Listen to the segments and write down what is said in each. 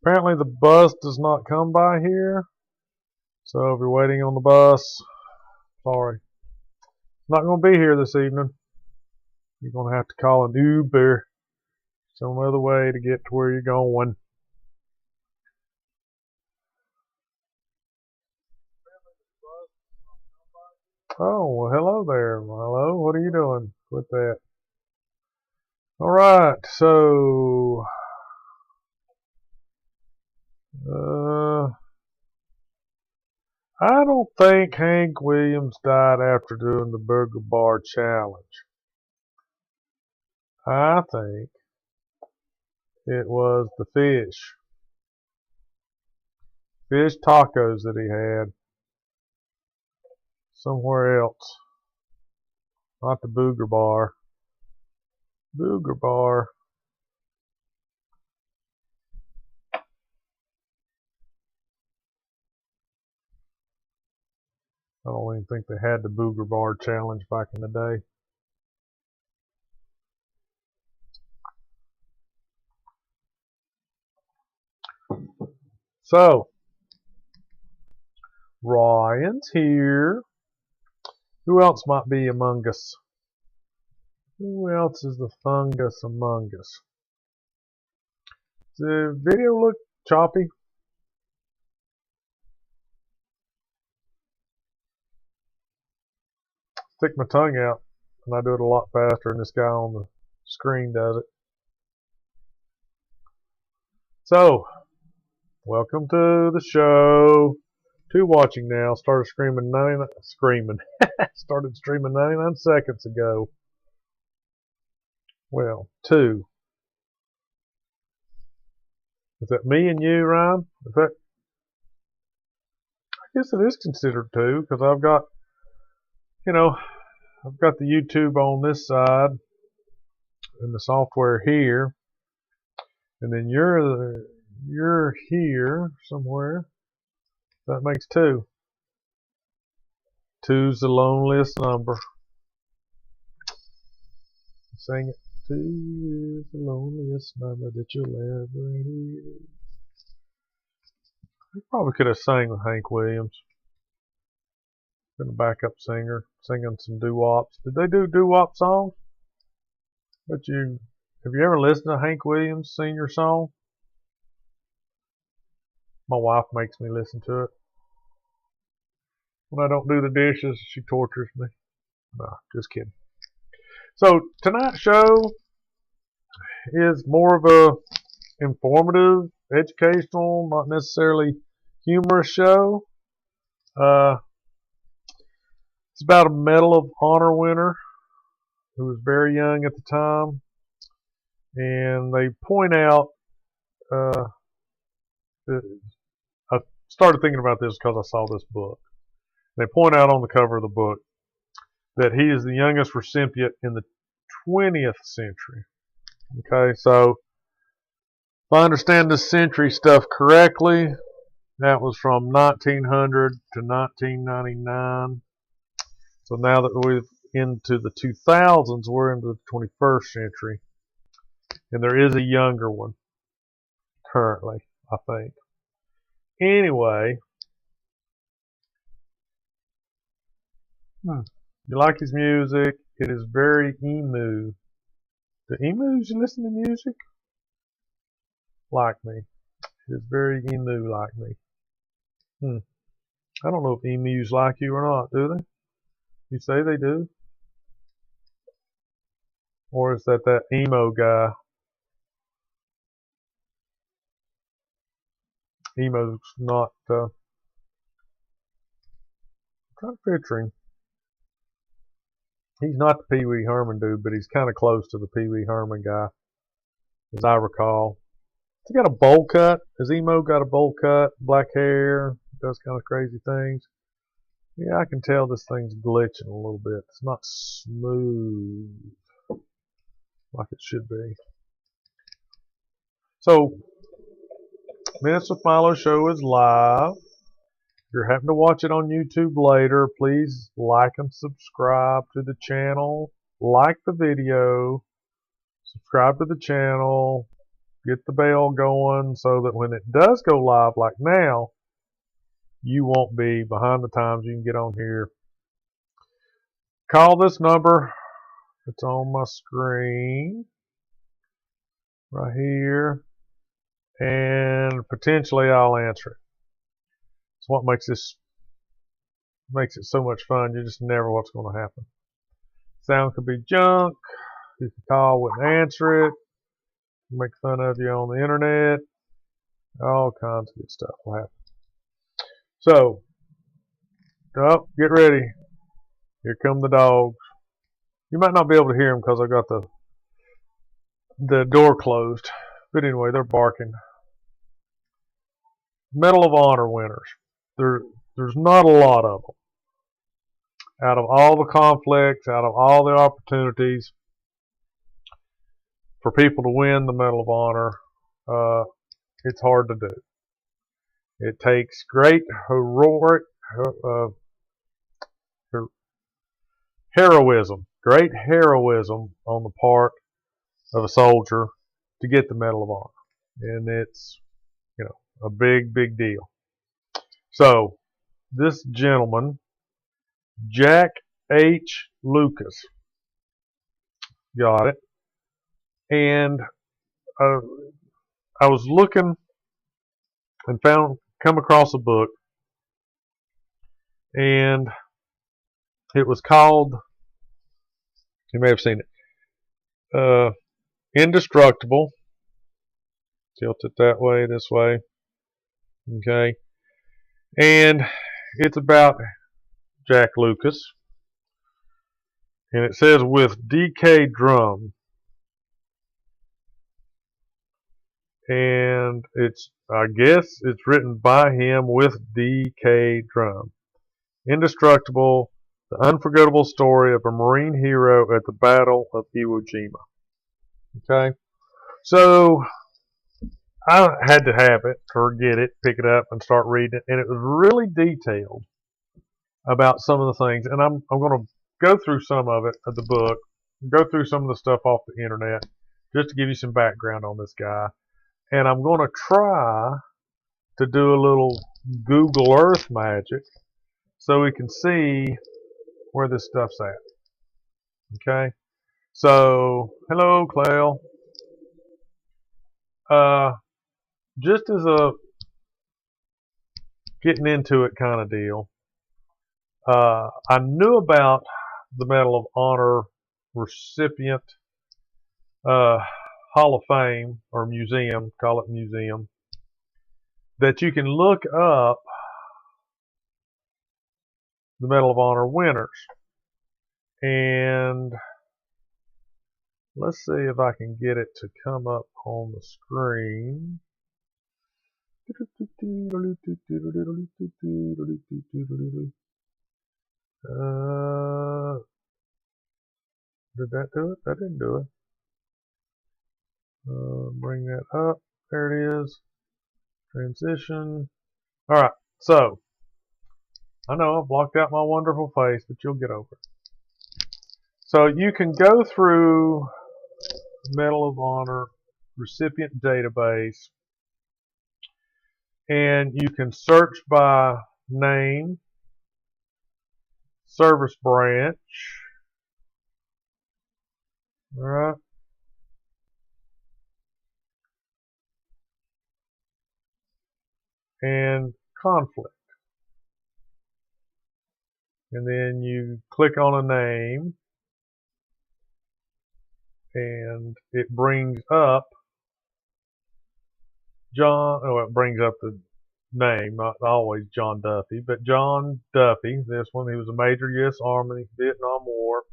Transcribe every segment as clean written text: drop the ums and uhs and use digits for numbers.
Apparently the bus does not come by here. So if you're waiting on the bus, sorry. It's not going to be here this evening. You're going to have to call an Uber. Some other way to get to where you're going. Oh, well, hello there, Milo. What are you doing with that? All right, so I don't think Hank Williams died after doing the Burger Bar Challenge. I think it was the fish tacos that he had somewhere else, not the Booger Bar. Booger Bar. I don't even think they had the Booger Bar Challenge back in the day. So, Ryan's here. Who else might be among us? Who else is the fungus among us? Does the video look choppy? Stick my tongue out, and I do it a lot faster than this guy on the screen does it. So, welcome to the show. Two watching now. Started streaming 99 seconds ago. Well, two. Is that me and you, Ryan? Is that? I guess it is considered two because I've got, I've got the YouTube on this side and the software here, and then you're here somewhere. That makes two. Two's the loneliest number. Sing it. Two is the loneliest number that you'll ever hear. I probably could have sang with Hank Williams. Been a backup singer, singing some doo-wops. Did they do doo-wop songs? Have you ever listened to Hank Williams sing your song? My wife makes me listen to it. When I don't do the dishes, she tortures me. No, just kidding. So tonight's show is more of a informative, educational, not necessarily humorous show. It's about a Medal of Honor winner who was very young at the time, and they point out. I started thinking about this because I saw this book. They point out on the cover of the book that he is the youngest recipient in the 20th century. Okay, so if I understand this century stuff correctly, that was from 1900 to 1999. So now that we're into the 2000s, we're into the 21st century. And there is a younger one currently, I think. Anyway, you like his music. It is very emu. Do emus listen to music? Like me. It is very emu-like me. I don't know if emus like you or not, do they? You say they do? Or is that emo guy? Emo's not, I'm trying to picture him. He's not the Pee Wee Herman dude, but he's kind of close to the Pee Wee Herman guy, as I recall. Has he got a bowl cut? Has Emo got a bowl cut? Black hair? Does kind of crazy things? Yeah, I can tell this thing's glitching a little bit. It's not smooth like it should be. So, Minutes with Milo show is live. If you're having to watch it on YouTube later, please like and subscribe to the channel. Like the video. Subscribe to the channel. Get the bell going so that when it does go live, like now, you won't be behind the times. You can get on here. Call this number. It's on my screen right here. And potentially I'll answer it. It's what makes it so much fun. You just never know what's going to happen. Sound could be junk. You can call, wouldn't answer it. Make fun of you on the internet. All kinds of good stuff will happen. So, get ready. Here come the dogs. You might not be able to hear them because I got the door closed. But anyway, they're barking. Medal of Honor winners. There's not a lot of them. Out of all the conflicts, out of all the opportunities for people to win the Medal of Honor, it's hard to do. It takes great heroism, great heroism on the part of a soldier to get the Medal of Honor. And it's, a big, big deal. So, this gentleman, Jack H. Lucas, got it. And I was looking and come across a book, and it was called, you may have seen it, Indestructible. Tilt it that way, this way. Okay. And it's about Jack Lucas. And it says with DK Drum. And I guess it's written by him with DK Drum. Indestructible, the unforgettable story of a Marine hero at the Battle of Iwo Jima. Okay? So, I had to have it, or get it, pick it up, and start reading it. And it was really detailed about some of the things. And I'm going to go through some of it, of the book, go through some of the stuff off the internet, just to give you some background on this guy. And I'm going to try to do a little Google Earth magic so we can see where this stuff's at. Okay? So, hello, Clell. Just as a getting into it kind of deal, I knew about the Medal of Honor recipient Hall of Fame, or museum, call it museum, that you can look up the Medal of Honor winners. And let's see if I can get it to come up on the screen. Did that do it? That didn't do it. Bring that up. There it is. Transition. Alright, so I know I've blocked out my wonderful face, but you'll get over it. So you can go through Medal of Honor recipient database, and you can search by name, service branch, alright, and conflict. And then you click on a name, and it brings up it brings up the name, not always John Duffy, but John Duffy, this one, he was a Major U.S. Army, Vietnam War,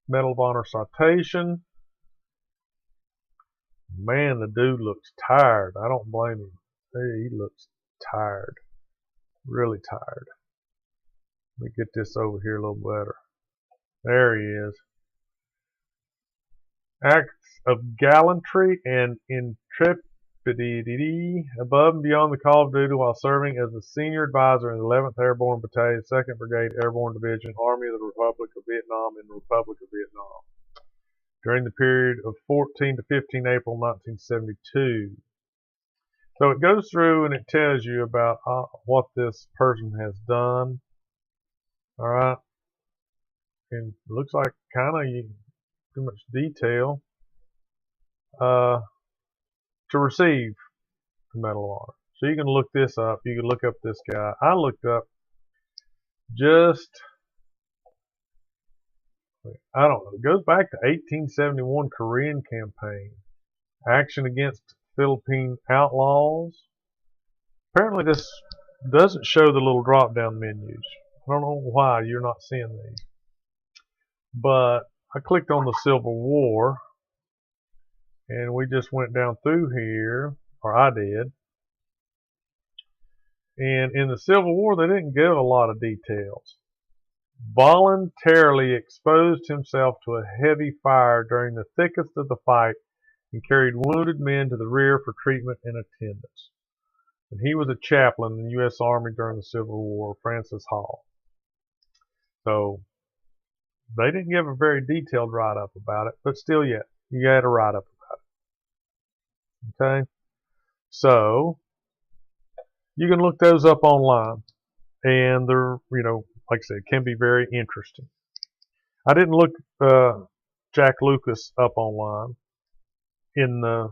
Medal of Honor citation. Man, the dude looks tired. I don't blame him. Hey, he looks tired. Really tired. Let me get this over here a little better. There he is. Acts of gallantry and intrepidity above and beyond the call of duty while serving as the senior advisor in the 11th Airborne Battalion, 2nd Brigade Airborne Division, Army of the Republic of Vietnam, in the Republic of Vietnam. during the period of 14 to 15 April 1972. So it goes through and it tells you about what this person has done. All right. And it looks like kind of too much detail to receive the Medal of Honor. So you can look this up. You can look up this guy. I looked up just, I don't know, it goes back to 1871 Korean campaign. Action against Philippine outlaws. Apparently this doesn't show the little drop down menus. I don't know why you're not seeing these. But I clicked on the Civil War and we just went down through here, or I did. And in the Civil War they didn't give a lot of details. Voluntarily exposed himself to a heavy fire during the thickest of the fight and carried wounded men to the rear for treatment and attendance. And he was a chaplain in the U.S. Army during the Civil War, Francis Hall. So they didn't give a very detailed write-up about it, but still yet, you got a write-up about it. Okay? So you can look those up online, and they're, like I said, can be very interesting. I didn't look Jack Lucas up online in the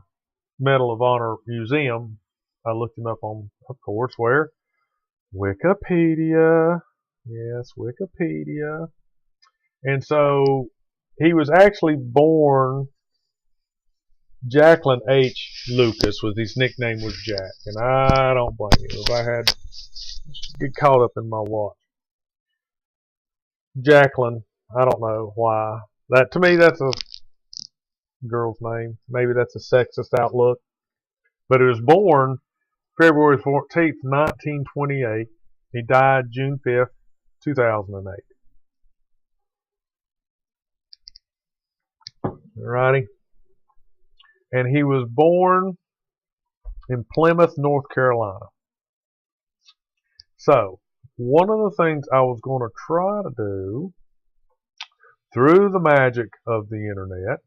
Medal of Honor Museum. I looked him up on, of course, where? Wikipedia. Yes, Wikipedia. And so he was actually born Jacqueline H. Lucas, was his nickname was Jack. And I don't blame you if I had get caught up in my watch. Jacqueline, I don't know why. That to me that's a girl's name. Maybe that's a sexist outlook. But he was born February 14th, 1928. He died June 5th, 2008. Alrighty. And he was born in Plymouth, North Carolina. So, one of the things I was going to try to do through the magic of the internet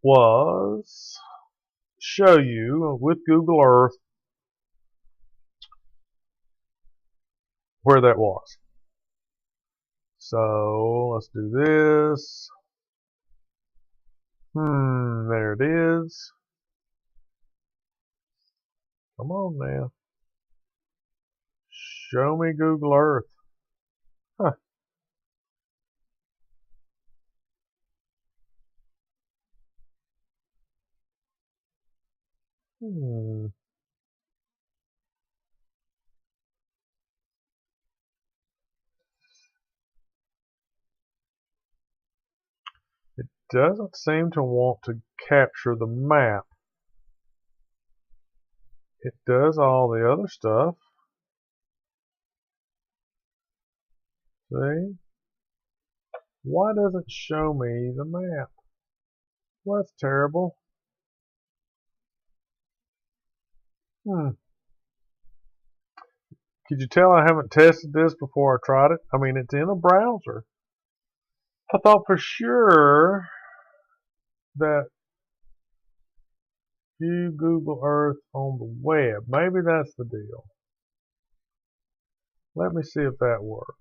was show you with Google Earth where that was. So let's do this. There it is. Come on now. Show me Google Earth. Huh. It doesn't seem to want to capture the map. It does all the other stuff. See? Why doesn't it show me the map? Well, that's terrible. Could you tell I haven't tested this before I tried it? I mean, it's in a browser. I thought for sure that view Google Earth on the web. Maybe that's the deal. Let me see if that works.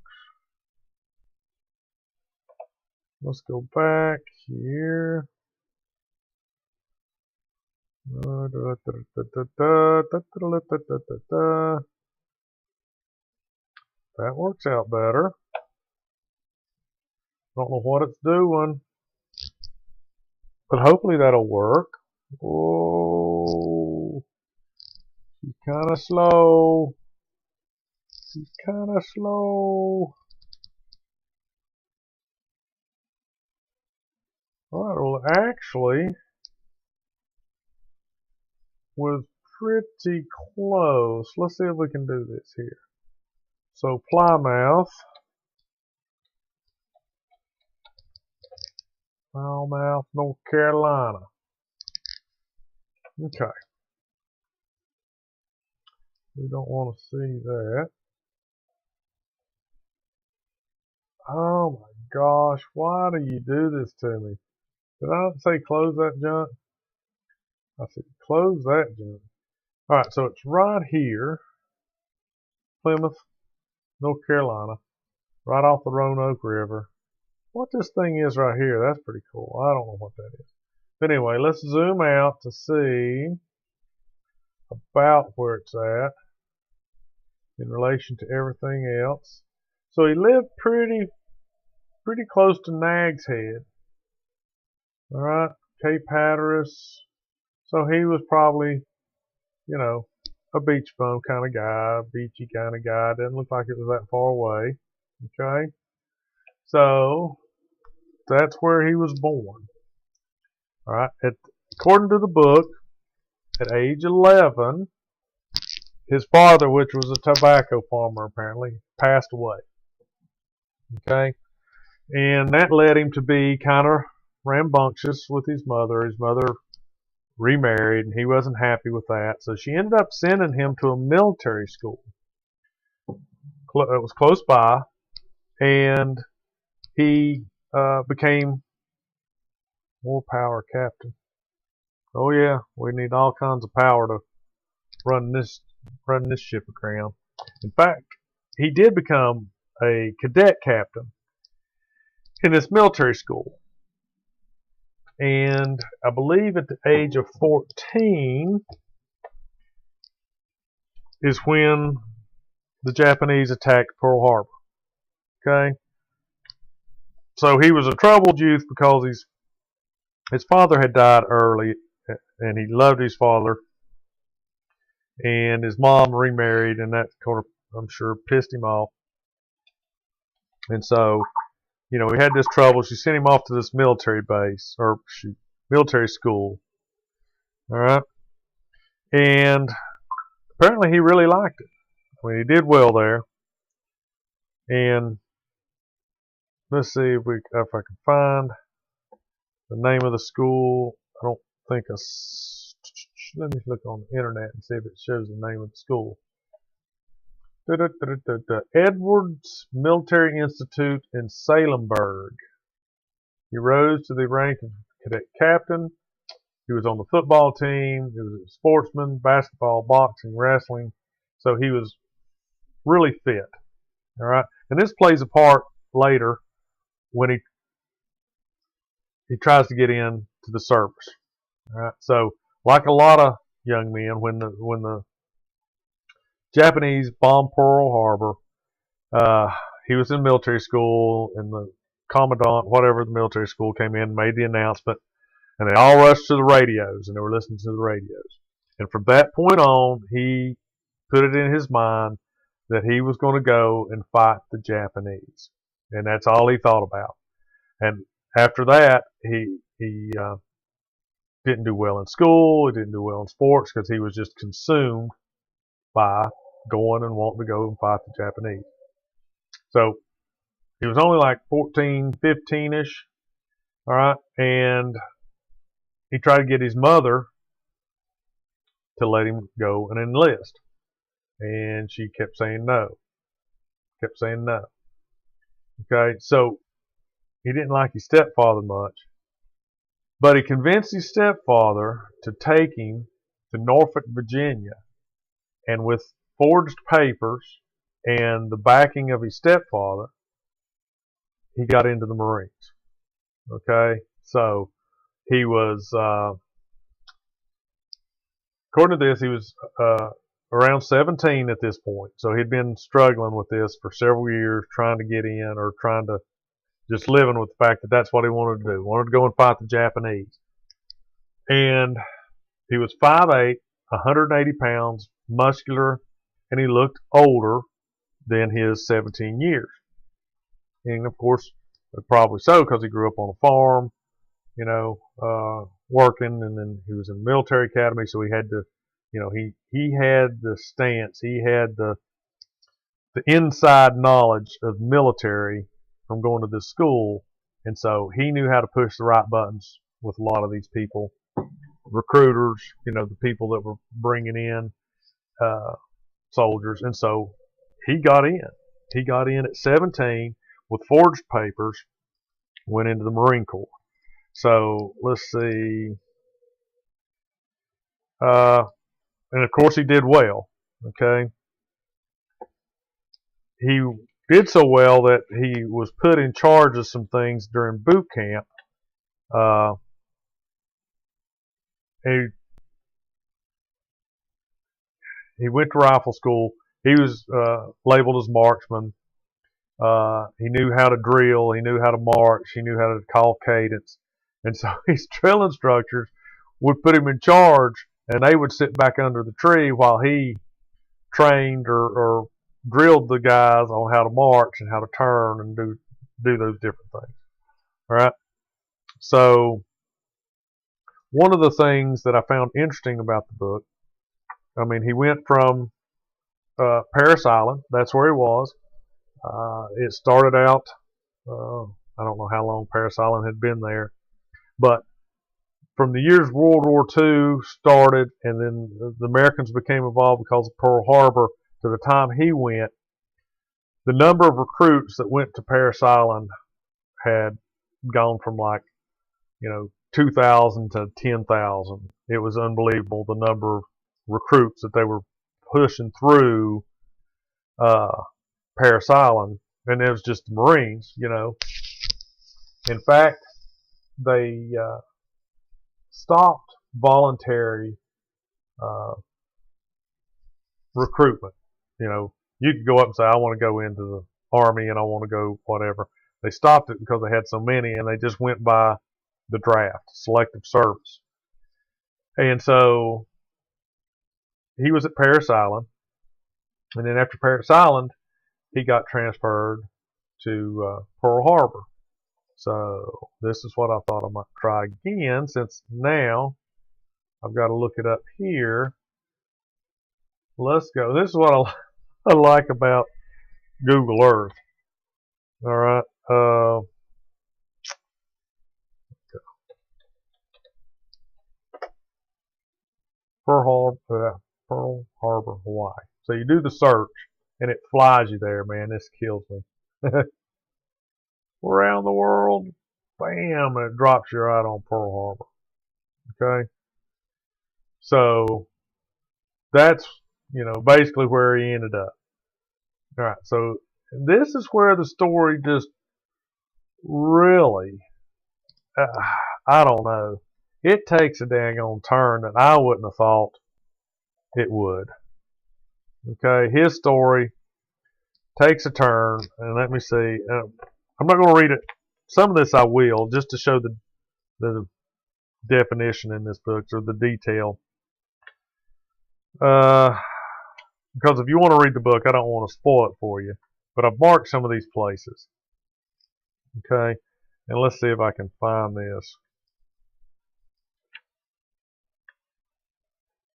Let's go back here. That works out better. Don't know what it's doing, but hopefully that'll work. Oh, she's kind of slow. She's kind of slow. Alright, well, actually was pretty close. Let's see if we can do this here. So, Plymouth, North Carolina. Okay. We don't want to see that. Oh my gosh, why do you do this to me? Did I not say close that junk? I said close that junk. Alright, so it's right here, Plymouth, North Carolina, right off the Roanoke River. What this thing is right here, that's pretty cool. I don't know what that is. But anyway, let's zoom out to see about where it's at in relation to everything else. So he lived pretty close to Nag's Head. Alright, Cape Hatteras. So he was probably, you know, a beach bum kind of guy, beachy kind of guy. Didn't look like it was that far away. Okay. So that's where he was born. Alright, according to the book, at age 11, his father, which was a tobacco farmer apparently, passed away. Okay. And that led him to be kind of rambunctious with his mother. His mother remarried, and he wasn't happy with that. So she ended up sending him to a military school. It was close by, and he became more power captain. Oh yeah, we need all kinds of power to run this ship aground. In fact, he did become a cadet captain in this military school. And I believe at the age of 14 is when the Japanese attacked Pearl Harbor. Okay? So he was a troubled youth because his father had died early, and he loved his father. And his mom remarried, and that kind of, I'm sure, pissed him off. And so, you know, he had this trouble. She sent him off to this military base, or military school. All right. And apparently he really liked it. I mean, he did well there. And let's see if I can find the name of the school. I don't think let me look on the internet and see if it shows the name of the school. Edwards Military Institute in Salemburg. He rose to the rank of cadet captain. He was on the football team. He was a sportsman, basketball, boxing, wrestling. So he was really fit. All right, and this plays a part later when he tries to get into the service. All right, so like a lot of young men, when the Japanese bombed Pearl Harbor, he was in military school, and the commandant, whatever the military school, came in and made the announcement, and they all rushed to the radios, and they were listening to the radios. And from that point on, he put it in his mind that he was going to go and fight the Japanese, and that's all he thought about. And after that, he didn't do well in school. He didn't do well in sports because he was just consumed by going and wanting to go and fight the Japanese. So he was only like 14, 15-ish, all right, and he tried to get his mother to let him go and enlist, and she kept saying no, Okay, so he didn't like his stepfather much, but he convinced his stepfather to take him to Norfolk, Virginia, and with forged papers and the backing of his stepfather, he got into the Marines. Okay, so he was, according to this, he was around 17 at this point. So he'd been struggling with this for several years, trying to get in, or trying to just living with the fact that that's what he wanted to do. He wanted to go and fight the Japanese. And he was 5'8", 180 pounds, muscular, and he looked older than his 17 years. And of course, probably so, because he grew up on a farm, you know, working, and then he was in the military academy, so he had to, you know, he had the stance, he had the inside knowledge of military from going to this school, and so he knew how to push the right buttons with a lot of these people, recruiters, you know, the people that were bringing in soldiers, and so he got in. He got in at 17 with forged papers, went into the Marine Corps. So let's see. And of course he did well. Okay. He did so well that he was put in charge of some things during boot camp. He went to rifle school. He was labeled as marksman. He knew how to drill. He knew how to march. He knew how to call cadence. And so his drill instructors would put him in charge, and they would sit back under the tree while he trained or drilled the guys on how to march and how to turn and do those different things. All right. So one of the things that I found interesting about the book, I mean, he went from Parris Island. That's where he was. It started out, I don't know how long Parris Island had been there, but from the years World War II started, and then the Americans became involved because of Pearl Harbor, to the time he went, the number of recruits that went to Parris Island had gone from 2,000 to 10,000. It was unbelievable, the number of recruits that they were pushing through Parris Island, and it was just the Marines, In fact, they stopped voluntary recruitment. You could go up and say, I want to go into the Army and I want to go whatever. They stopped it because they had so many, and they just went by the draft, selective service. And so he was at Parris Island, and then after Parris Island, he got transferred to Pearl Harbor. So this is what I thought I might try again, since now I've got to look it up here. Let's go. This is what I like about Google Earth. All right. Pearl Harbor, Hawaii. So you do the search, and it flies you there, man. This kills me. Around the world, bam, and it drops you right on Pearl Harbor. Okay. So that's, basically where he ended up. All right. So this is where the story just really, I don't know. It takes a dang on turn that I wouldn't have thought it would. Okay. His story takes a turn, and let me see. I'm not going to read it. Some of this I will, just to show the definition in this book, or the detail. Because if you want to read the book, I don't want to spoil it for you. But I've marked some of these places. Okay? And let's see if I can find this.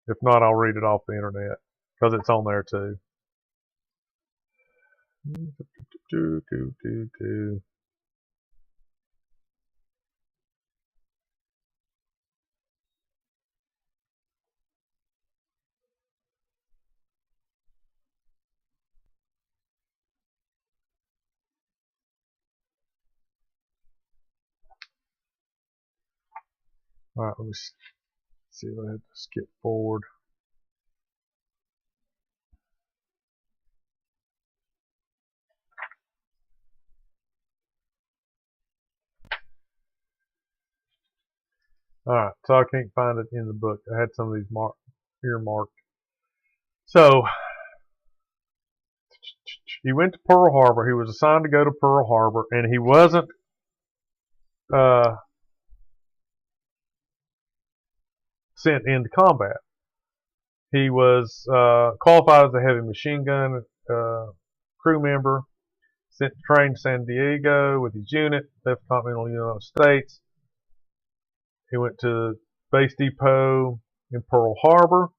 If not, I'll read it off the internet, because it's on there too. All right, let me see if I have to skip forward. All right, so I can't find it in the book. I had some of these earmarked. So he went to Pearl Harbor. He was assigned to go to Pearl Harbor, and he wasn't sent into combat. He was qualified as a heavy machine gun crew member, sent to train to San Diego with his unit, left the continental United States. He went to Base Depot in Pearl Harbor.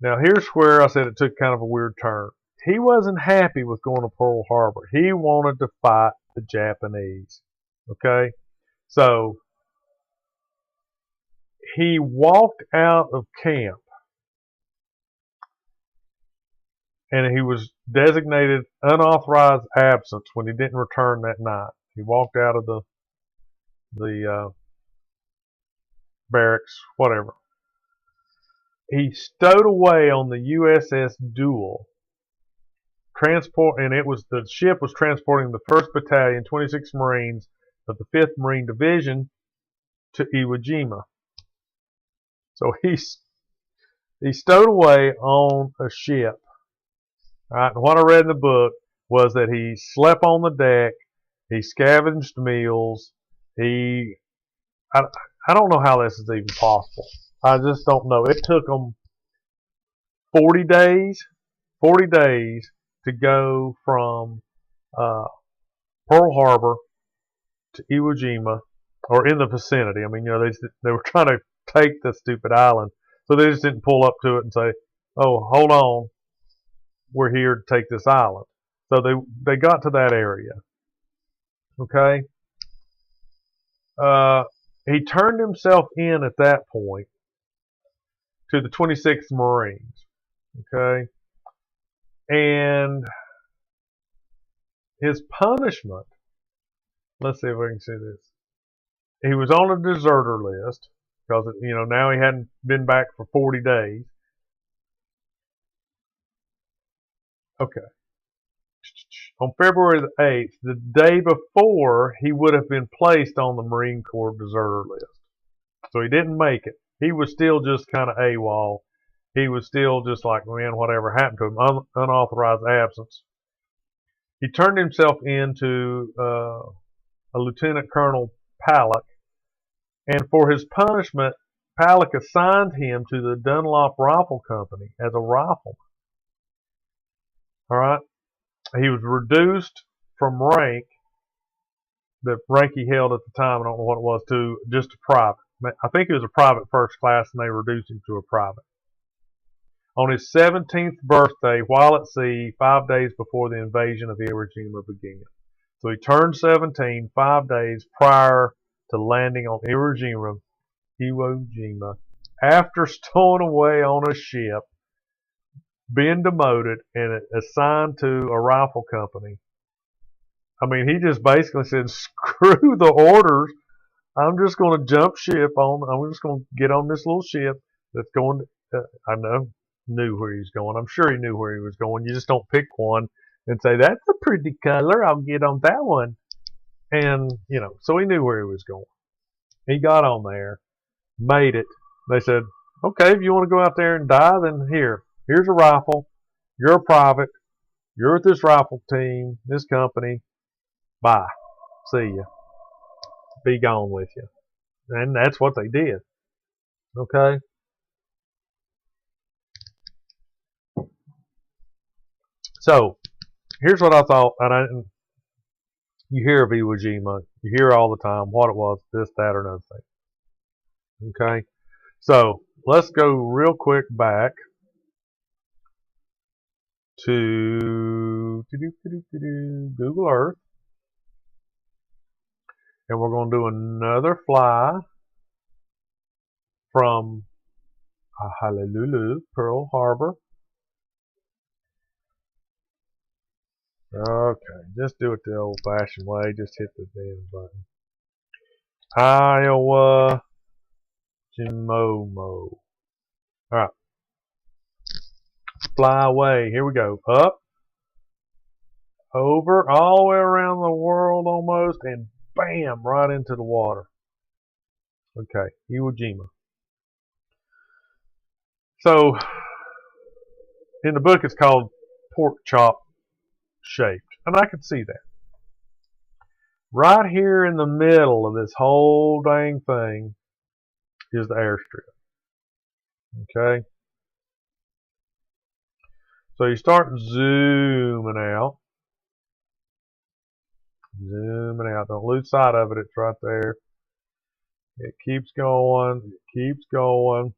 Now here's where I said it took kind of a weird turn. He wasn't happy with going to Pearl Harbor. He wanted to fight the Japanese. Okay? So he walked out of camp, and he was designated unauthorized absence when he didn't return that night. He walked out of the barracks, whatever. He stowed away on the USS Duel, and the ship was transporting the 1st Battalion, 26 Marines of the 5th Marine Division to Iwo Jima. So he stowed away on a ship. All right, and what I read in the book was that he slept on the deck, he scavenged meals, I don't know how this is even possible. I just don't know. It took them 40 days to go from Pearl Harbor to Iwo Jima, or in the vicinity. I mean, they were trying to take the stupid island, so they just didn't pull up to it and say, "Oh, hold on, we're here to take this island." So they got to that area. Okay. He turned himself in at that point to the 26th Marines. Okay. And his punishment, let's see if we can see this. He was on a deserter list because, now he hadn't been back for 40 days. Okay. On February the 8th, the day before, he would have been placed on the Marine Corps deserter list. So he didn't make it. He was still just kind of AWOL. He was still just like, man, whatever happened to him, unauthorized absence. He turned himself into a Lieutenant Colonel Palak, and for his punishment, Palak assigned him to the Dunlop Rifle Company as a rifleman. All right? He was reduced from rank, the rank he held at the time, I don't know what it was, to just a private. I think he was a private first class, and they reduced him to a private. On his 17th birthday, while at sea, 5 days before the invasion of Iwo Jima began. So he turned 17 5 days prior to landing on Iwo Jima, after stowing away on a ship, being demoted, and assigned to a rifle company. I mean, he just basically said, screw the orders. I'm just going to jump ship I'm just going to get on this little ship that's going to, knew where he was going. I'm sure he knew where he was going. You just don't pick one and say, that's a pretty color, I'll get on that one. And, so he knew where he was going. He got on there, made it. They said, okay, if you want to go out there and die, then here's a rifle. You're a private. You're with this rifle team, this company. Bye. See ya. Be gone with you. And that's what they did. Okay? So, here's what I thought. You hear of Iwo Jima. You hear all the time what it was, this, that, or another thing. Okay? So, let's go real quick back to Google Earth. And we're going to do another fly from Honolulu, Pearl Harbor. Okay, just do it the old-fashioned way. Just hit the damn button. Iowa, Jimomo. All right. Fly away. Here we go. Up, over, all the way around the world almost, and bam, right into the water. Okay, Iwo Jima. So, in the book, it's called pork chop shaped, and I can see that. Right here in the middle of this whole dang thing is the airstrip. Okay? So you start zooming out. Zooming out. Don't lose sight of it. It's right there. It keeps going. It keeps going.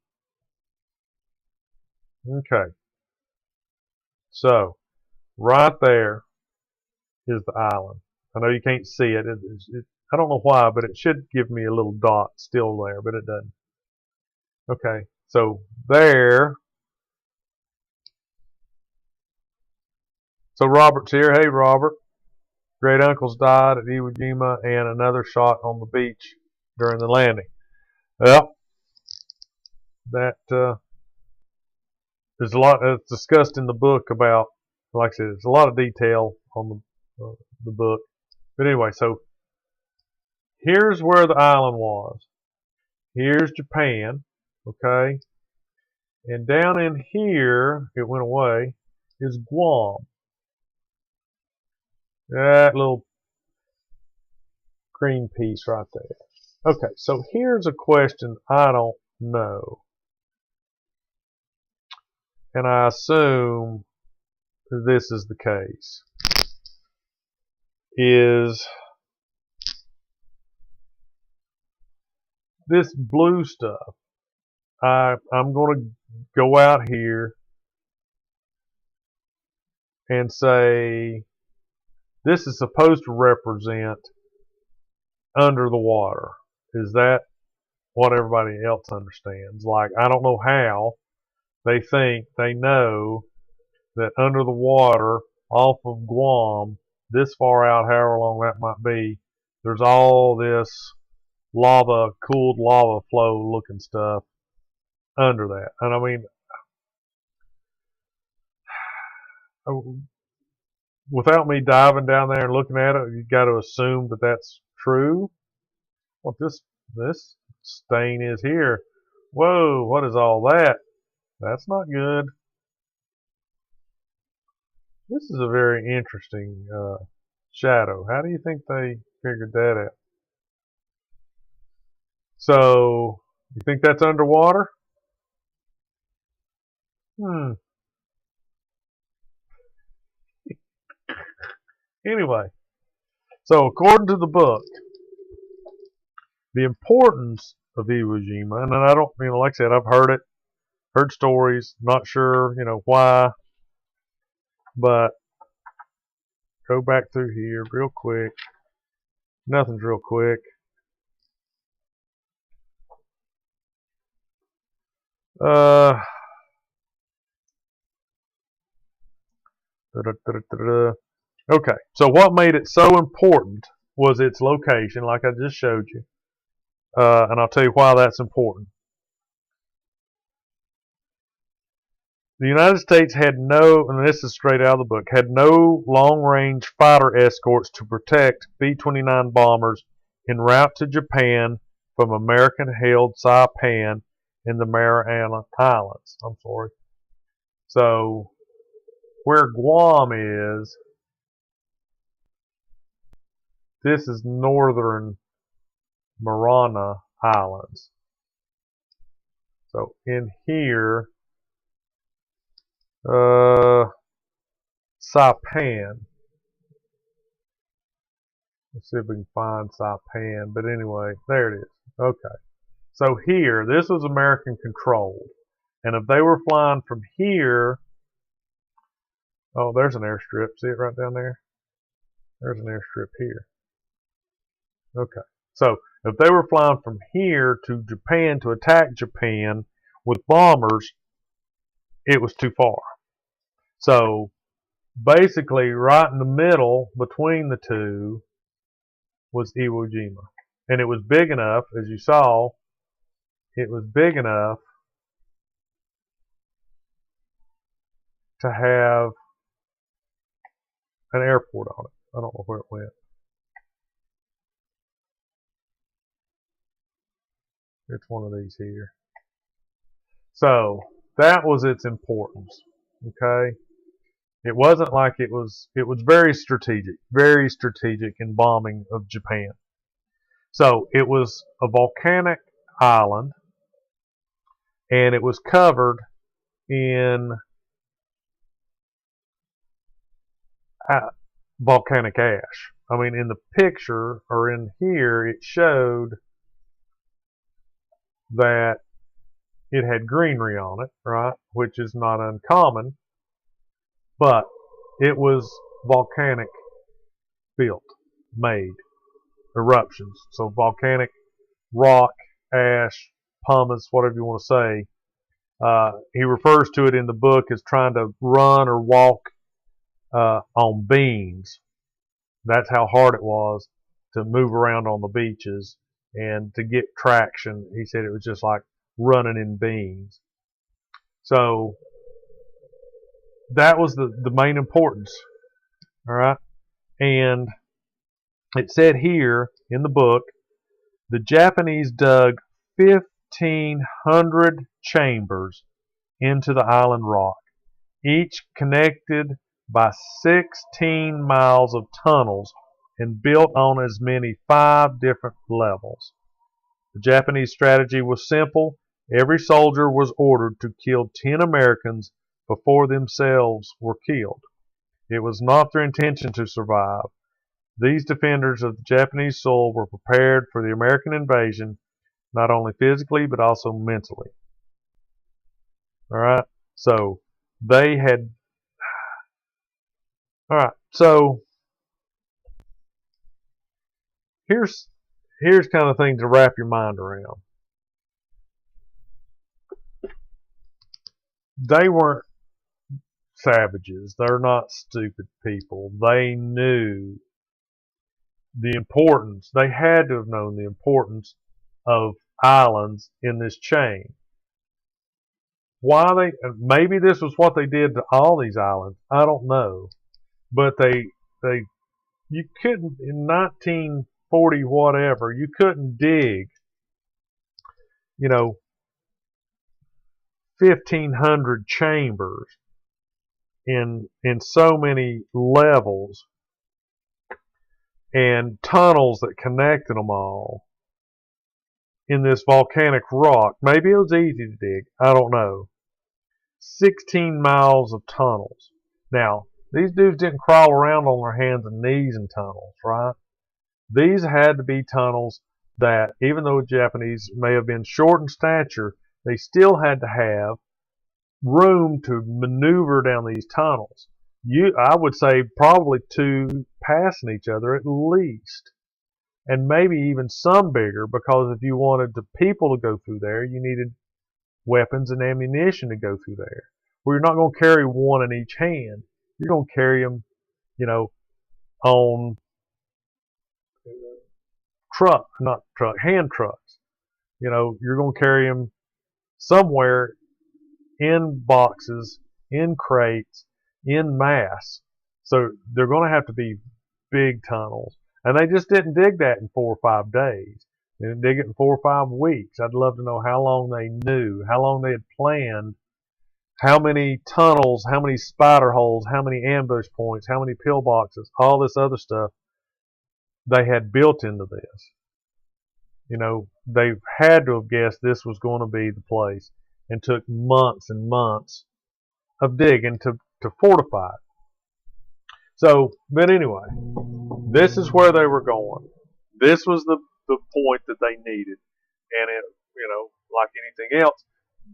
Okay. So, right there is the island. I know you can't see it. I don't know why, but it should give me a little dot still there, but it doesn't. Okay. So, there. So, Robert's here. Hey, Robert. great uncles died at Iwo Jima, and another shot on the beach during the landing. Well, that there's a lot that's discussed in the book about, like I said, there's a lot of detail on the book. But anyway, so here's where the island was. Here's Japan, okay? And down in here, it went away, is Guam. That little green piece right there. Okay, so here's a question I don't know. And I assume this is the case. Is this blue stuff, I'm going to go out here and say this is supposed to represent under the water. Is that what everybody else understands? Like, I don't know how they think they know that under the water off of Guam, this far out, however long that might be, there's all this lava, cooled lava flow looking stuff under that. And I mean, without me diving down there and looking at it, you got to assume that that's true. What this stain is here. Whoa, what is all that? That's not good. This is a very interesting shadow. How do you think they figured that out? So, you think that's underwater? Anyway, so according to the book, the importance of Iwo Jima, and I don't, like I said, I've heard stories, not sure, why, but go back through here real quick. Nothing's real quick. Okay, so what made it so important was its location, like I just showed you. And I'll tell you why that's important. The United States had no, and this is straight out of the book, had no long-range fighter escorts to protect B-29 bombers en route to Japan from American-held Saipan in the Mariana Islands. So, where Guam is, this is northern Mariana Islands. So, in here, Saipan. Let's see if we can find Saipan. But anyway, there it is. Okay. So here, this was American controlled. And if they were flying from here, oh, there's an airstrip. See it right down there? There's an airstrip here. Okay. So if they were flying from here to Japan to attack Japan with bombers, it was too far. So basically, right in the middle between the two was Iwo Jima. And it was big enough, as you saw, it was big enough to have an airport on it. I don't know where it went. It's one of these here. So that was its importance. Okay. It wasn't like it was very strategic in bombing of Japan. So it was a volcanic island, and it was covered in volcanic ash. I mean, in the picture, or in here, it showed that it had greenery on it, right? Which is not uncommon, but it was volcanic built, made, eruptions. So volcanic rock, ash, pumice, whatever you want to say. He refers to it in the book as trying to run or walk on beans That's how hard it was to move around on the beaches and to get traction. He said it was just like running in beans. So that was the main importance. All right. And it said here in the book, the Japanese dug 1,500 chambers into the island rock, each connected by 16 miles of tunnels and built on as many 5 different levels. The Japanese strategy was simple. Every soldier was ordered to kill 10 Americans before themselves were killed. It was not their intention to survive. These defenders of the Japanese soil were prepared for the American invasion, not only physically but also mentally. All right, so they had. All right, so here's kind of thing to wrap your mind around. They weren't savages. They're not stupid people. They knew the importance. They had to have known the importance of islands in this chain. Why maybe this was what they did to all these islands. I don't know. But you couldn't, in 1940 whatever, you couldn't dig, 1,500 chambers in so many levels and tunnels that connected them all in this volcanic rock. Maybe it was easy to dig. I don't know. 16 miles of tunnels. Now, these dudes didn't crawl around on their hands and knees in tunnels, right? These had to be tunnels that, even though the Japanese may have been short in stature, they still had to have room to maneuver down these tunnels. I would say probably 2 passing each other at least. And maybe even some bigger, because if you wanted the people to go through there, you needed weapons and ammunition to go through there. Well, you're not going to carry one in each hand. You're going to carry them, on hand trucks. You're going to carry them somewhere in boxes, in crates, in mass. So they're going to have to be big tunnels. And they just didn't dig that in 4 or 5 days. They didn't dig it in 4 or 5 weeks. I'd love to know how long they knew, how long they had planned, how many tunnels, how many spider holes, how many ambush points, how many pillboxes, all this other stuff they had built into this. They had to have guessed this was going to be the place, and took months and months of digging to fortify it. So, but anyway, this is where they were going. This was the point that they needed. And it, like anything else,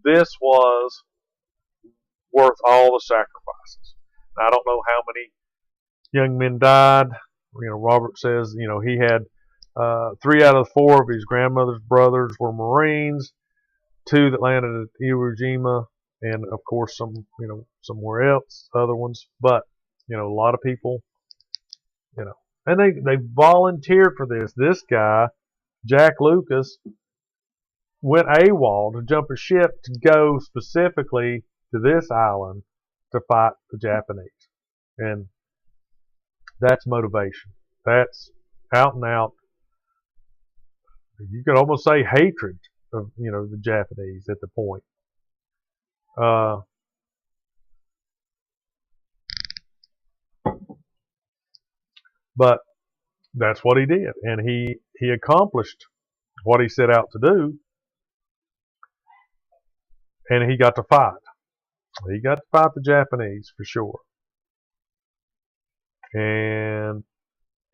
this was worth all the sacrifices. Now, I don't know how many young men died. Robert says, he had 3 out of 4 of his grandmother's brothers were Marines, 2 that landed at Iwo Jima, and of course some, somewhere else, other ones. But, a lot of people, and they volunteered for this. This guy, Jack Lucas, went AWOL to jump a ship to go specifically to this island to fight the Japanese. And that's motivation. That's out and out. You could almost say hatred of, the Japanese at the point. But that's what he did. And he accomplished what he set out to do. And he got to fight. He got to fight the Japanese for sure. And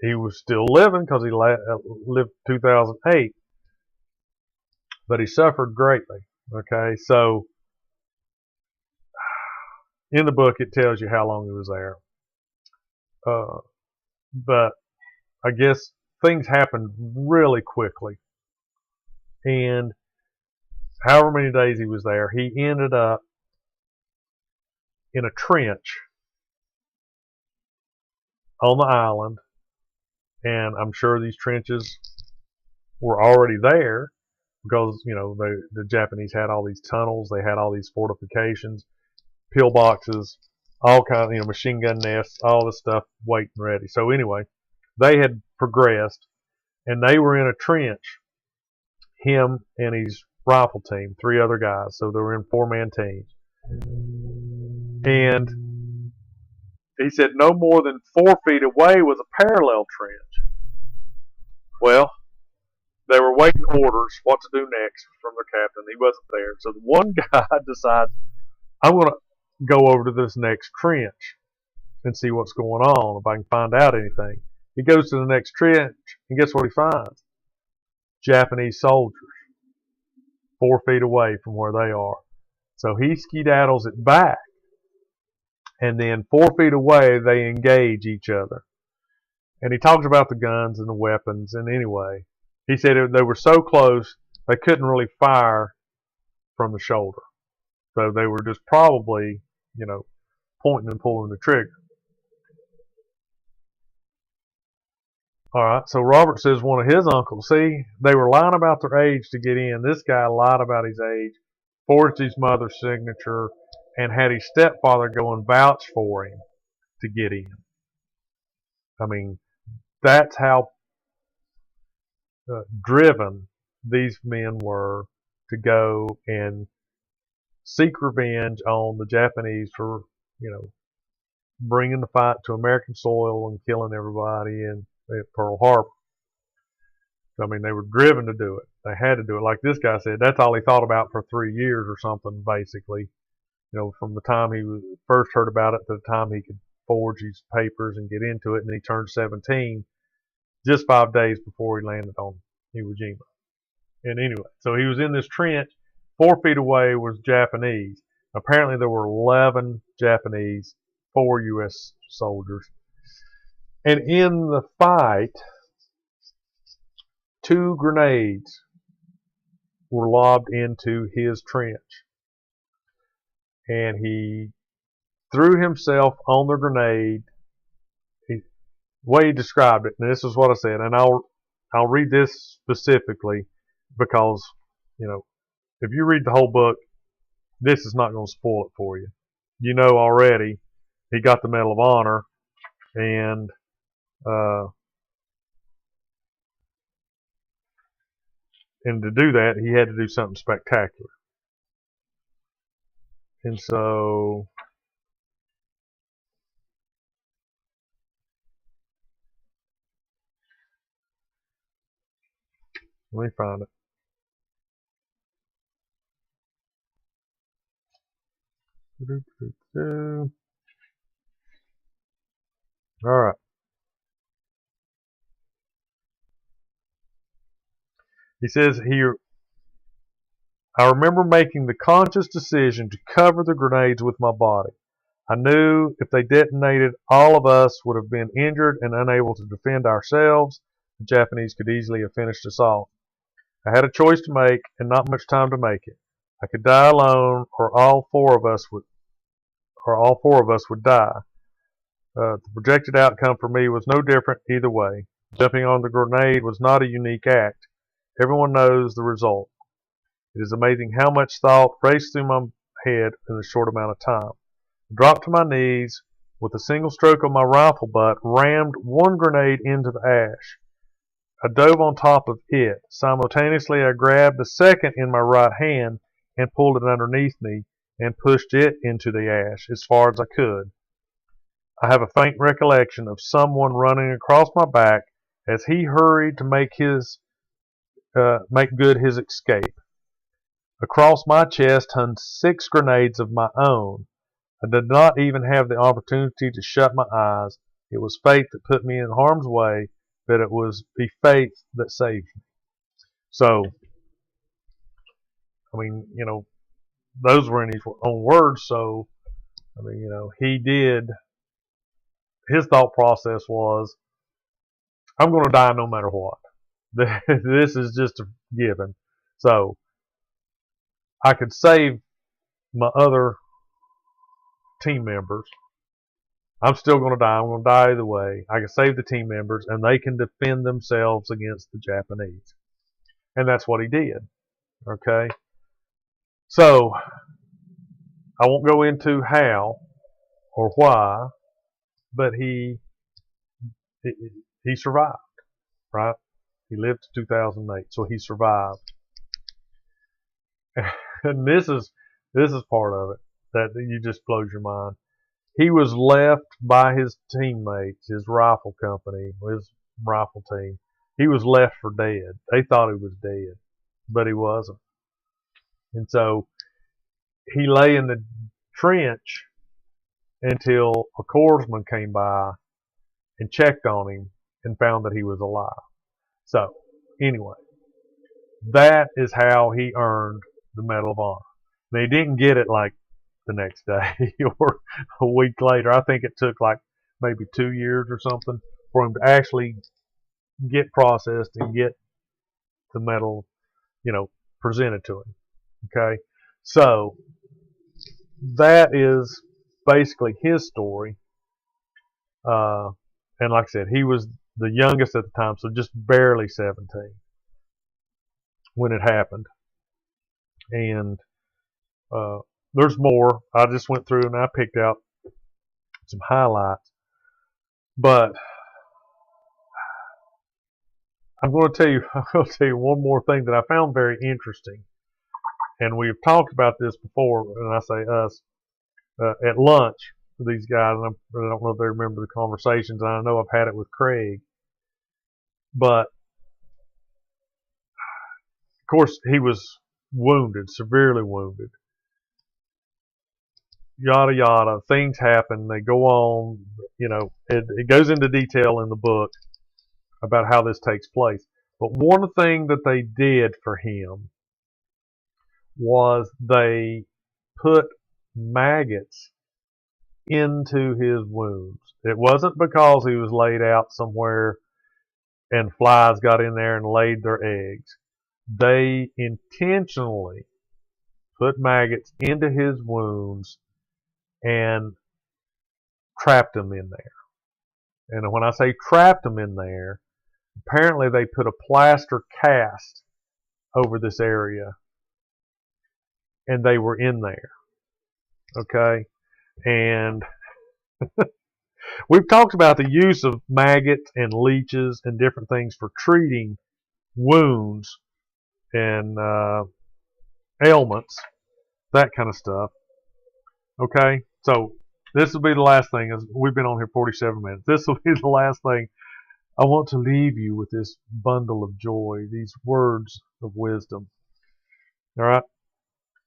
he was still living because he lived 2008. But he suffered greatly. Okay, so in the book it tells you how long he was there. But I guess things happened really quickly. And however many days he was there, he ended up in a trench on the island And I'm sure these trenches were already there because, you know, the Japanese had all these tunnels, they had all these fortifications, pillboxes, all kinds of, you know, machine gun nests, all this stuff waiting ready. So anyway, they had progressed, and they were in a trench, him and his rifle team, 3 other guys. So they were in 4-man teams. And he said no more than 4 feet away was a parallel trench. Well, they were waiting orders what to do next from their captain. He wasn't there. So the one guy decides, I'm going to go over to this next trench and see what's going on, if I can find out anything. He goes to the next trench, and guess what he finds? Japanese soldiers, 4 feet away from where they are. So he skedaddles it back, and then 4 feet away, they engage each other. And he talks about the guns and the weapons, and anyway, he said they were so close, they couldn't really fire from the shoulder. So they were just probably, you know, pointing and pulling the trigger. All right, so Robert says one of his uncles, see, they were lying about their age to get in. This guy lied about his age, forged his mother's signature, and had his stepfather go and vouch for him to get in. I mean, that's how driven these men were to go and seek revenge on the Japanese for, you know, bringing the fight to American soil and killing everybody at Pearl Harbor. I mean, they were driven to do it. They had to do it. Like this guy said, that's all he thought about for 3 years or something, basically. You know, from the time he first heard about it to the time he could forge his papers and get into it, and he turned 17 just 5 days before he landed on Iwo Jima. And anyway, so he was in this trench. 4 feet away was Japanese. Apparently there were 11 Japanese, 4 U.S. soldiers. And in the fight, 2 grenades were lobbed into his trench. And he threw himself on the grenade. The way he described it, and this is what I said, and I'll read this specifically because, you know, if you read the whole book, this is not going to spoil it for you. You know already he got the Medal of Honor, and to do that, he had to do something spectacular. And so let me find it. All right. He says here, I remember making the conscious decision to cover the grenades with my body. I knew if they detonated, all of us would have been injured and unable to defend ourselves. The Japanese could easily have finished us off. I had a choice to make and not much time to make it. I could die alone, or all four of us would die. The projected outcome for me was no different either way. Jumping on the grenade was not a unique act. Everyone knows the result. It is amazing how much thought raced through my head in a short amount of time. I dropped to my knees, with a single stroke of my rifle butt, rammed one grenade into the ash. I dove on top of it. Simultaneously, I grabbed the second in my right hand and pulled it underneath me and pushed it into the ash as far as I could. I have a faint recollection of someone running across my back as he hurried to make good his escape. Across my chest hung 6 grenades of my own. I did not even have the opportunity to shut my eyes. It was fate that put me in harm's way, but it was the faith that saved me. So, I mean, you know, those were in his own words. So, I mean, you know, his thought process was, I'm going to die no matter what. This is just a given. So, I could save my other team members, I'm still going to die. I'm going to die either way. I can save the team members, and they can defend themselves against the Japanese. And that's what he did. Okay? So, I won't go into how or why, but he survived, right? He lived to 2008, so he survived. And this is part of it that you just blows your mind. He was left by his teammates, his rifle company, his rifle team. He was left for dead. They thought he was dead, but he wasn't. And so he lay in the trench until a corpsman came by and checked on him and found that he was alive. So, anyway, that is how he earned the Medal of Honor. Now, he didn't get it like the next day or a week later. I think it took like maybe 2 years or something for him to actually get processed and get the medal, presented to him. Okay, so that is basically his story. And like I said, he was the youngest at the time, so just barely 17 when it happened. And there's more. I just went through and I picked out some highlights. But I'm going to tell you one more thing that I found very interesting. And we've talked about this before, and I say us, at lunch with these guys. And I don't know if they remember the conversations. And I know I've had it with Craig. But, of course, he was wounded, severely wounded. Yada, yada. Things happen. They go on. It goes into detail in the book about how this takes place. But one thing that they did for him was they put maggots into his wounds. It wasn't because he was laid out somewhere and flies got in there and laid their eggs. They intentionally put maggots into his wounds and trapped them in there. And when I say trapped them in there, apparently they put a plaster cast over this area and they were in there. Okay? And we've talked about the use of maggots and leeches and different things for treating wounds and ailments, that kind of stuff. Okay? So this will be the last thing. We've been on here 47 minutes. This will be the last thing. I want to leave you with this bundle of joy, these words of wisdom. All right?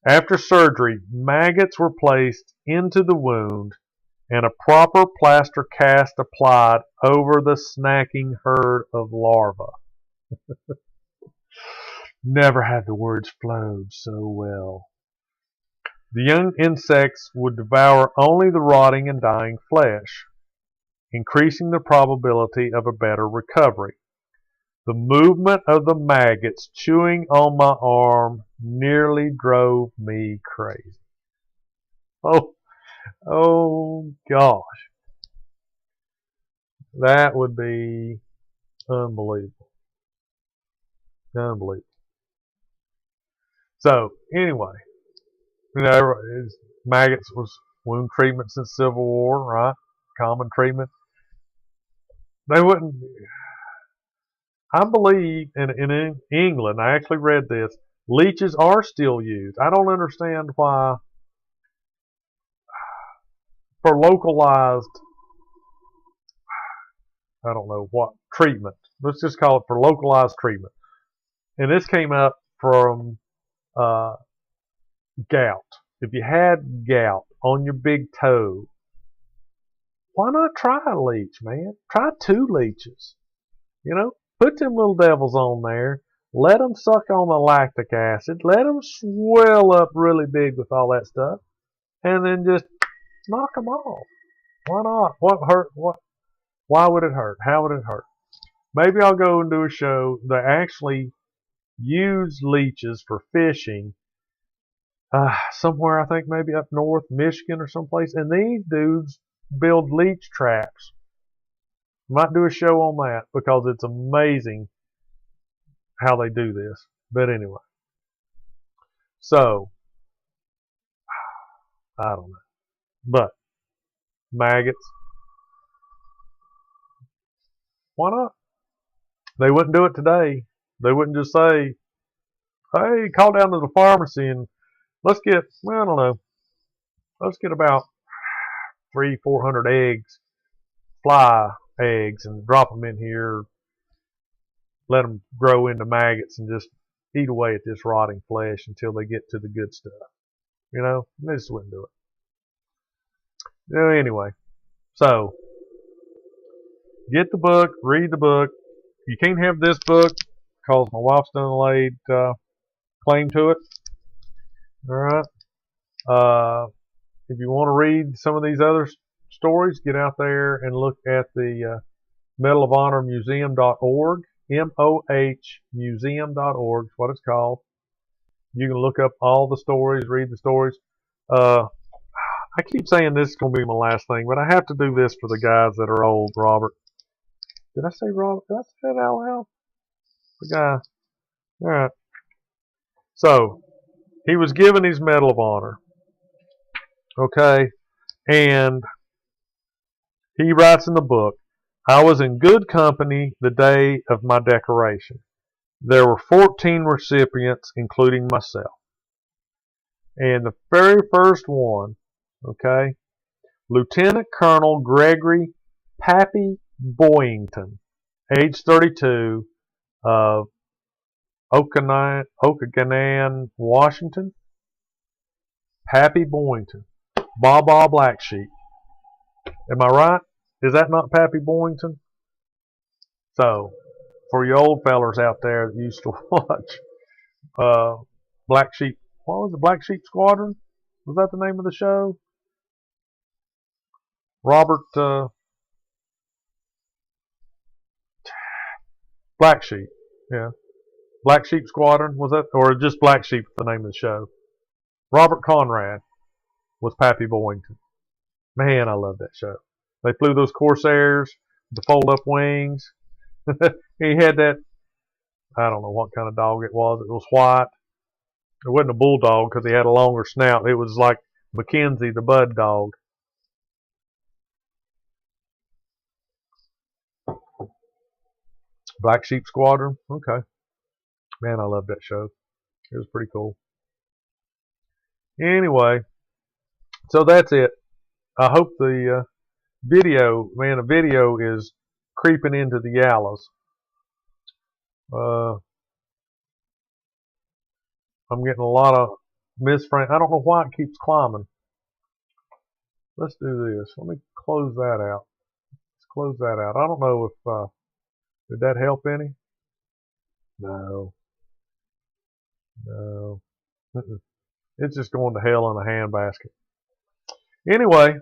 After surgery, maggots were placed into the wound and a proper plaster cast applied over the snacking herd of larvae. Never had the words flowed so well. The young insects would devour only the rotting and dying flesh, increasing the probability of a better recovery. The movement of the maggots chewing on my arm nearly drove me crazy. Oh gosh. That would be unbelievable. Unbelievable. So, anyway, maggots was wound treatment since Civil War, right? Common treatment. They wouldn't. I believe in England, I actually read this, leeches are still used. I don't understand why for localized, I don't know what, treatment. Let's just call it for localized treatment. And this came up from gout. If you had gout on your big toe, why not try a leech, man? Try 2 leeches. Put them little devils on there. Let them suck on the lactic acid. Let them swell up really big with all that stuff. And then just knock them off. Why not? What hurt? Why would it hurt? How would it hurt? Maybe I'll go and do a show that actually use leeches for fishing somewhere, I think maybe up north, Michigan or someplace. And these dudes build leech traps. Might do a show on that because it's amazing how they do this. But anyway, so I don't know. But maggots, why not? They wouldn't do it today. They wouldn't just say, hey, call down to the pharmacy and let's get, well, I don't know, let's get about 300-400 eggs, fly eggs, and drop them in here, let them grow into maggots and just eat away at this rotting flesh until they get to the good stuff. You know, they just wouldn't do it. Anyway, so get the book, read the book. You can't have this book because my wife's done laid claim to it. All right. If you want to read some of these other stories, get out there and look at the Medal of Honor Museum.org. MOH Museum.org is what it's called. You can look up all the stories, read the stories. I keep saying this is going to be my last thing, but I have to do this for the guys that are old, Robert. Did I say Robert? Did I say that out loud? The guy. All right. So, he was given his Medal of Honor. Okay? And he writes in the book, I was in good company the day of my decoration. There were 14 recipients, including myself. And the very first one, okay, Lieutenant Colonel Gregory Pappy Boyington, age 32, of Okanagan, Washington. Pappy Boyington. Baa Black Sheep. Am I right? Is that not Pappy Boyington? So, for you old fellers out there that used to watch Black Sheep, what was it, Black Sheep Squadron? Was that the name of the show? Robert, Black Sheep, yeah. Black Sheep Squadron, was that, or just Black Sheep, the name of the show? Robert Conrad was Pappy Boyington. Man, I love that show. They flew those Corsairs, the fold-up wings. He had that, I don't know what kind of dog it was. It was white. It wasn't a bulldog because he had a longer snout. It was like Mackenzie, the bud dog. Black Sheep Squadron. Okay. Man, I love that show. It was pretty cool. Anyway, so that's it. I hope the video is creeping into the Yallas. I'm getting a lot of misframe. I don't know why it keeps climbing. Let's do this. Let me close that out. Let's close that out. I don't know if did that help any? No. No. It's just going to hell in a handbasket. Anyway,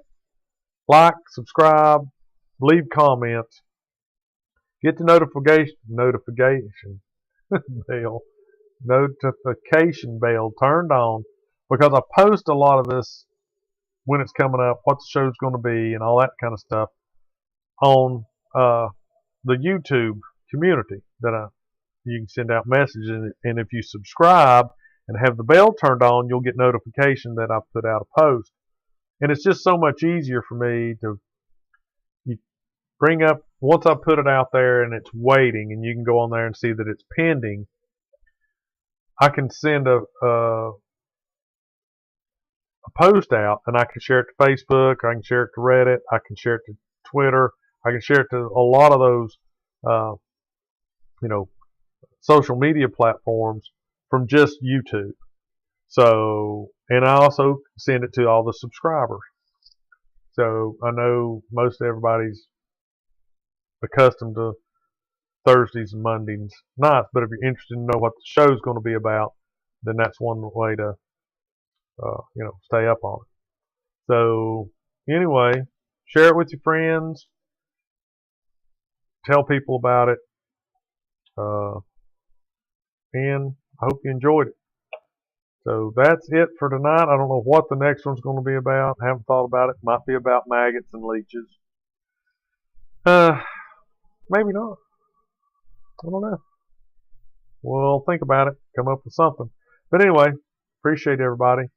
like, subscribe, leave comments, get the notification bell turned on, because I post a lot of this when it's coming up, what the show's going to be, and all that kind of stuff on the YouTube community that you can send out messages, and if you subscribe and have the bell turned on, you'll get notification that I put out a post. And it's just so much easier for me to bring up, once I put it out there and it's waiting, and you can go on there and see that it's pending, I can send a post out, and I can share it to Facebook, I can share it to Reddit, I can share it to Twitter, I can share it to a lot of those social media platforms from just YouTube. So, and I also send it to all the subscribers. So I know most everybody's accustomed to Thursdays and Mondays nights, but if you're interested to know what the show's going to be about, then that's one way to stay up on it. So anyway, share it with your friends, tell people about it, and I hope you enjoyed it. So that's it for tonight. I don't know what the next one's going to be about. I haven't thought about it. Might be about maggots and leeches. Maybe not. I don't know. We'll think about it. Come up with something. But anyway, appreciate everybody.